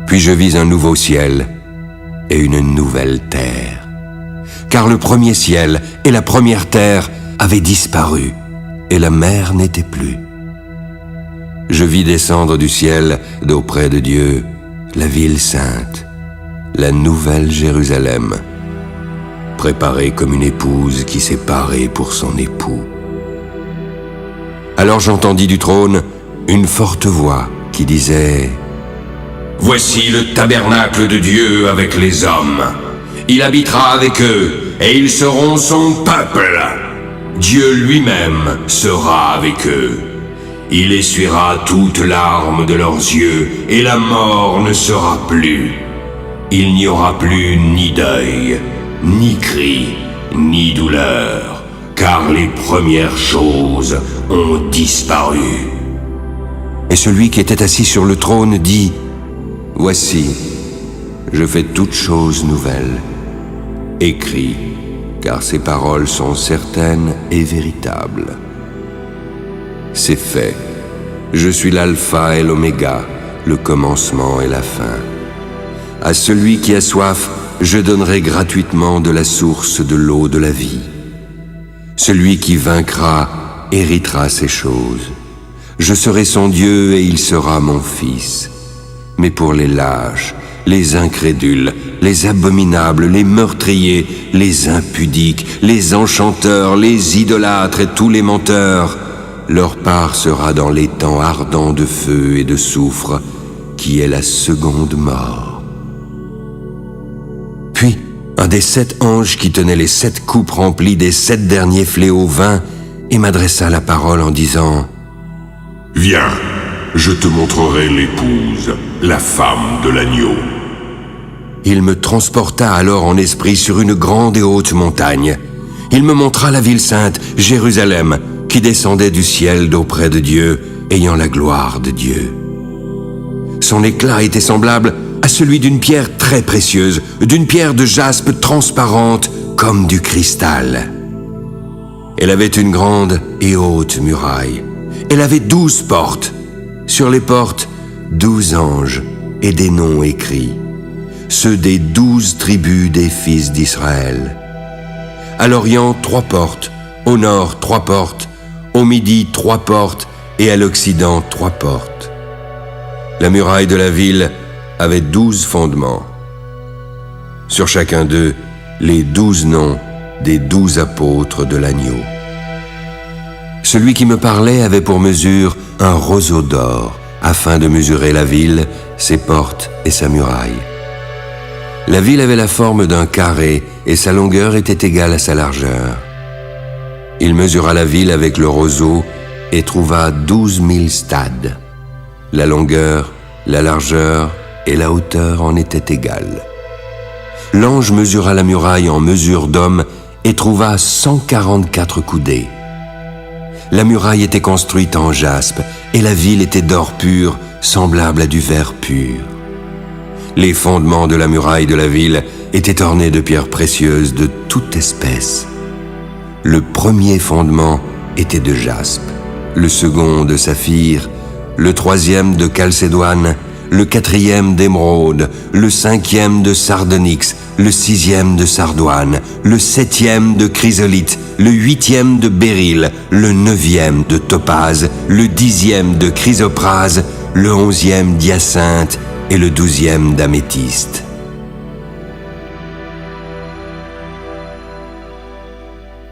Puis je vis un nouveau ciel et une nouvelle terre. Car le premier ciel et la première terre avaient disparu, et la mer n'était plus. Je vis descendre du ciel, d'auprès de Dieu, la ville sainte, la nouvelle Jérusalem, préparée comme une épouse qui s'est parée pour son époux. Alors j'entendis du trône une forte voix qui disait: Voici le tabernacle de Dieu avec les hommes. Il habitera avec eux, et ils seront son peuple. Dieu lui-même sera avec eux. Il essuiera toute larme de leurs yeux, et la mort ne sera plus. Il n'y aura plus ni deuil, ni cri, ni douleur, car les premières choses ont disparu. Et celui qui était assis sur le trône dit: Voici, je fais toutes choses nouvelles. Écris, car ces paroles sont certaines et véritables. C'est fait. Je suis l'alpha et l'oméga, le commencement et la fin. À celui qui a soif, je donnerai gratuitement de la source de l'eau de la vie. Celui qui vaincra héritera ces choses. Je serai son Dieu et il sera mon fils. Mais pour les lâches, les incrédules, les abominables, les meurtriers, les impudiques, les enchanteurs, les idolâtres et tous les menteurs, leur part sera dans l'étang ardent de feu et de soufre, qui est la seconde mort. Puis, un des 7 anges qui tenait les 7 coupes remplies des 7 derniers fléaux vint et m'adressa la parole en disant: Viens, je te montrerai l'épouse, la femme de l'agneau. Il me transporta alors en esprit sur une grande et haute montagne. Il me montra la ville sainte, Jérusalem, qui descendait du ciel d'auprès de Dieu, ayant la gloire de Dieu. Son éclat était semblable à celui d'une pierre très précieuse, d'une pierre de jaspe transparente comme du cristal. Elle avait une grande et haute muraille. Elle avait 12 portes. Sur les portes, 12 anges et des noms écrits, ceux des 12 tribus des fils d'Israël. À l'Orient, 3 portes, au Nord, 3 portes, au Midi, 3 portes, et à l'Occident, 3 portes. La muraille de la ville avait 12 fondements. Sur chacun d'eux, les 12 noms des 12 apôtres de l'agneau. Celui qui me parlait avait pour mesure un roseau d'or, afin de mesurer la ville, ses portes et sa muraille. La ville avait la forme d'un carré, et sa longueur était égale à sa largeur. Il mesura la ville avec le roseau, et trouva 12 000 stades. La longueur, la largeur et la hauteur en étaient égales. L'ange mesura la muraille en mesure d'homme, et trouva 144 coudées. La muraille était construite en jaspe, et la ville était d'or pur, semblable à du verre pur. Les fondements de la muraille de la ville étaient ornés de pierres précieuses de toute espèce. Le premier fondement était de jaspe, le second de saphir, le troisième de chalcédoine, le quatrième d'émeraude, le cinquième de sardonyx, le sixième de sardoine, le septième de chrysolite, le huitième de béryl, le neuvième de topaze, le 10e de chrysoprase, le 11e d'hyacinthe et le 12e d'améthyste.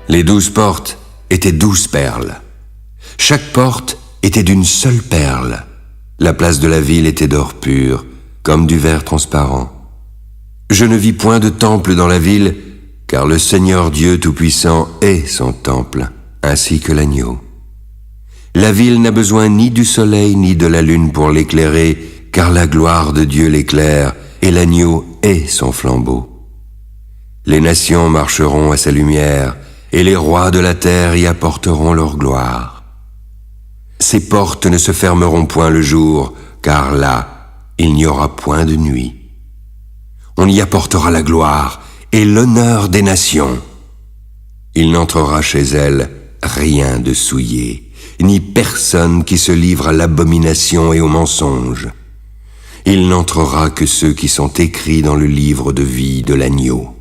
Les 12 portes étaient 12 perles. Chaque porte était d'une seule perle. La place de la ville était d'or pur, comme du verre transparent. Je ne vis point de temple dans la ville, car le Seigneur Dieu Tout-Puissant est son temple, ainsi que l'agneau. La ville n'a besoin ni du soleil ni de la lune pour l'éclairer, car la gloire de Dieu l'éclaire, et l'agneau est son flambeau. Les nations marcheront à sa lumière, et les rois de la terre y apporteront leur gloire. Ses portes ne se fermeront point le jour, car là, il n'y aura point de nuit. On y apportera la gloire et l'honneur des nations. Il n'entrera chez elle rien de souillé, ni personne qui se livre à l'abomination et au mensonge. Il n'entrera que ceux qui sont écrits dans le livre de vie de l'agneau.